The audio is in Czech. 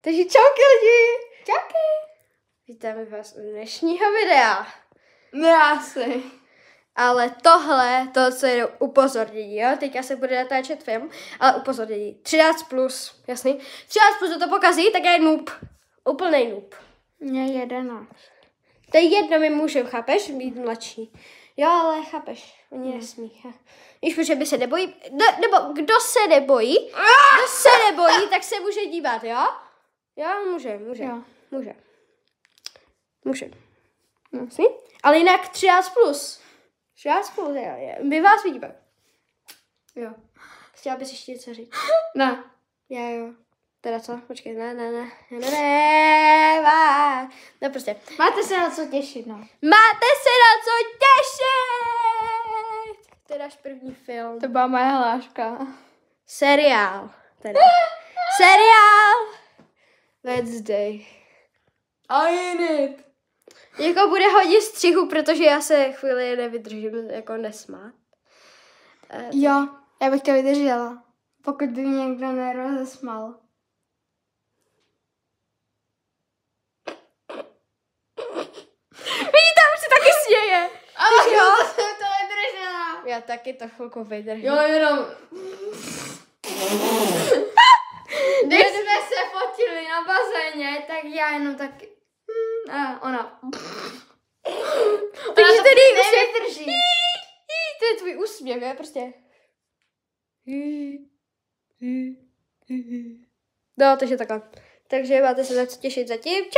Takže čauky lidi. Čauky. Vítáme vás u dnešního videa. Ne asi. Ale tohle, to, co je upozornění, jo? Teďka se bude natáčet film, ale upozornění. 13+, jasný? 13+, to pokazí, tak je noob. Úplnej noob. Mě 11. To je jedno, my můžeme, chápeš, být mladší. Jo, ale chápeš, oni nesmí. Víš, protože by se nebojí, nebo kdo se nebojí, tak se může dívat, jo? Jo, může. Jo. Může. Jasný? Ale jinak 13+. 13+, jo. My vás vidíme. Jo. Chtěla bys ještě něco říct? Ne. Jo. Teda co? Počkej, ne. No prostě. Máte se na co těšit, no. Máte se na co těšit! To je náš první film. To byla moje hláška. Seriál. Teda. Seriál! Wednesday. I need it. Jako bude hodně střihu, protože já se chvíli nevydržím jako nesmát. Jo, já bych to vydržela. Pokud by mě někdo nerozesmal. Vidíte, už si taky směje. Ale jo, jsem to vydržela. Já taky to chvilku vydržím. Jo, jenom. Když jsme se fotili na bazéně, tak já jenom taky. A ona. Takže tady nevydrží. To je tvůj úsměv, je prostě. No, takže takhle. Takže máte se na co těšit zatím. Čau.